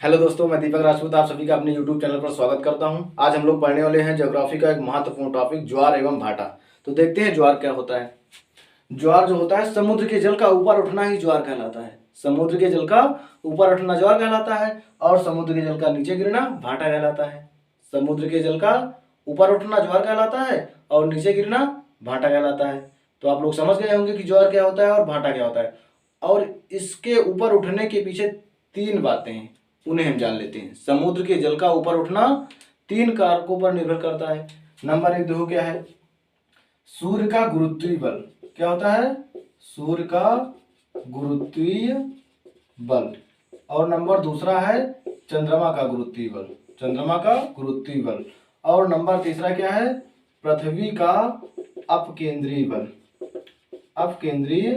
Hello दोस्तों, मैं दीपक राजपूत आप सभी का अपने YouTube चैनल पर स्वागत करता हूं। आज हम लोग पढ़ने वाले हैं ज्योग्राफी का एक महत्वपूर्ण टॉपिक ज्वार एवं भाटा। तो देखते हैं ज्वार क्या होता है। ज्वार जो होता है समुद्र के जल का ऊपर उठना ही ज्वार कहलाता है। समुद्र के जल का ऊपर उठना ज्वार कहलाता है और समुद्र के जल का नीचे गिरना भाटा कहलाता है। समुद्र के जल का ऊपर उठना ज्वार कहलाता है और नीचे गिरना भाटा कहलाता है। तो आप लोग समझ गए होंगे कि ज्वार क्या होता है और भाटा क्या होता है। और इसके ऊपर उठने के पीछे तीन बातें हैं, उन्हें हम जान लेते हैं। समुद्र के जल का ऊपर उठना तीन कारकों पर निर्भर करता है। नंबर एक देखो क्या है, सूर्य का गुरुत्वीय बल। क्या होता है? सूर्य का गुरुत्वीय बल। और नंबर दूसरा है चंद्रमा का गुरुत्वीय बल। चंद्रमा का गुरुत्वीय बल। और नंबर तीसरा क्या है? पृथ्वी का अपकेंद्रीय बल। अपकेंद्रीय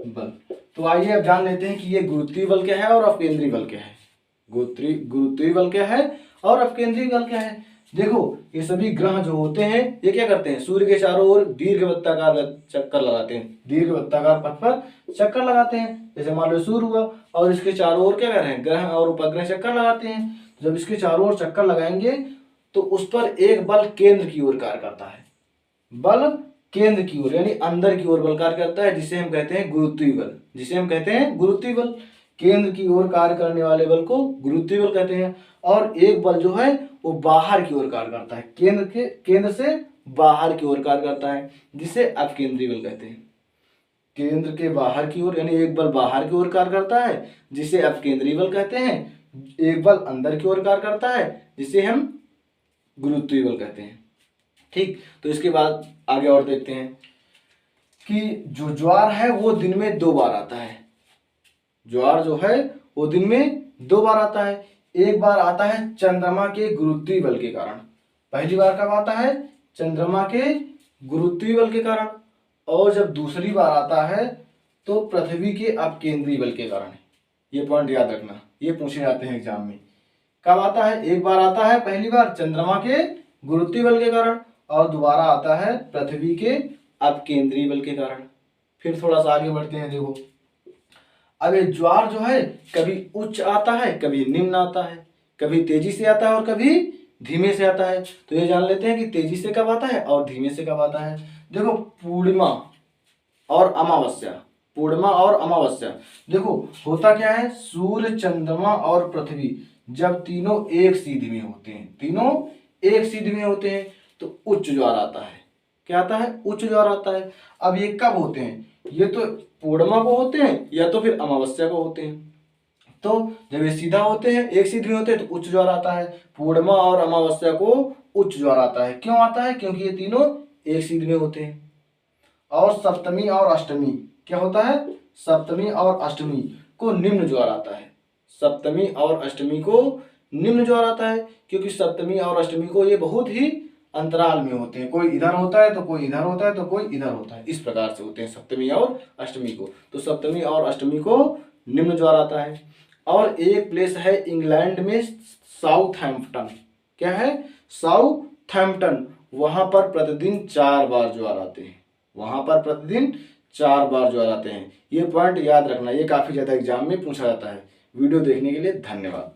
बल। तो आइए अब जान लेते हैं कि ये गुरुत्वीय बल क्या है और अपकेंद्रीय बल क्या है। गुरुत्वीय बल क्या है और अपकेंद्रीय बल क्या है। देखो, ये सभी ग्रह जो होते हैं ये क्या करते हैं, सूर्य के चारों ओर दीर्घवृत्ताकार चक्कर लगाते हैं। दीर्घवृत्ताकार पथ पर चक्कर लगाते हैं। जैसे मान लो सूर्य हुआ और इसके चारों ओर क्या कर रहे हैं, ग्रह और उपग्रह चक्कर लगाते हैं। तो जब इसके चारों ओर चक्कर लगाएंगे तो उस पर एक बल केंद्र की ओर कार्य करता है। बल केंद्र की ओर यानी अंदर की ओर बल कार्य करता है, जिसे हम कहते हैं गुरुत्वीय बल। जिसे हम कहते हैं गुरुत्वीय बल। केंद्र की ओर कार्य करने वाले बल को गुरुत्वीय बल कहते हैं। और एक बल जो है वो बाहर की ओर कार्य करता है, केंद्र से बाहर की ओर कार्य करता है, जिसे अपकेंद्रीय बल कहते हैं। केंद्र के बाहर की ओर यानी एक बल बाहर की ओर कार्य करता है, जिसे अपकेंद्रीय बल कहते हैं। एक बल अंदर की ओर कार्य करता है, जिसे हम गुरुत्वीय बल कहते हैं। ठीक, तो इसके बाद आगे और देखते हैं कि जो ज्वार है वो दिन में 2 बार आता है। ज्वार जो है वो दिन में 2 बार आता है। एक बार आता है चंद्रमा के गुरुत्वीय बल के कारण। पहली बार कब आता है? चंद्रमा के गुरुत्वीय बल के कारण। और जब दूसरी बार आता है तो पृथ्वी के अपकेंद्रीय बल के कारण। ये पॉइंट याद रखना, ये पूछे जाते हैं एग्जाम में। कब आता है? एक बार आता है पहली बार चंद्रमा के गुरुत्वीय बल के कारण और दोबारा आता है पृथ्वी के अपकेंद्रीय बल के कारण। फिर थोड़ा सा आगे बढ़ते हैं। देखो, अब ये ज्वार जो है कभी उच्च आता है कभी निम्न आता है, कभी तेजी से आता है और कभी धीमे से आता है। तो ये जान लेते हैं कि तेजी से कब आता है और धीमे से कब आता है। देखो, पूर्णिमा और अमावस्या। पूर्णिमा और अमावस्या देखो होता क्या है, सूर्य चंद्रमा और पृथ्वी जब तीनों एक सीधी में होते हैं, तीनों एक सीधी में होते हैं तो उच्च ज्वार आता है। क्या आता है? उच्च ज्वार आता है। अब ये कब होते हैं? ये तो पूर्णिमा को होते हैं या तो फिर अमावस्या को होते हैं। तो जब ये सीधा होते हैं, एक सीधी में होते हैं तो उच्च ज्वार आता है। पूर्णिमा और अमावस्या को उच्च ज्वार आता है। क्यों आता है? क्योंकि ये तीनों एक सीधी में होते हैं। और सप्तमी और अष्टमी क्या होता है? सप्तमी और अष्टमी को निम्न ज्वार आता है। सप्तमी और अष्टमी को निम्न ज्वार आता है क्योंकि सप्तमी और अष्टमी को ये बहुत ही अंतराल में होते हैं। कोई इधर होता है तो कोई इधर होता है तो कोई इधर होता है, इस प्रकार से होते हैं सप्तमी और अष्टमी को। तो सप्तमी और अष्टमी को निम्न ज्वार आता है। और एक प्लेस है इंग्लैंड में, साउथहैम्पटन। क्या है? साउथहैम्पटन। वहां पर प्रतिदिन 4 बार ज्वार आते हैं। वहां पर प्रतिदिन 4 बार ज्वार आते हैं। ये पॉइंट याद रखना, ये काफी ज्यादा एग्जाम में पूछा जाता है। वीडियो देखने के लिए धन्यवाद।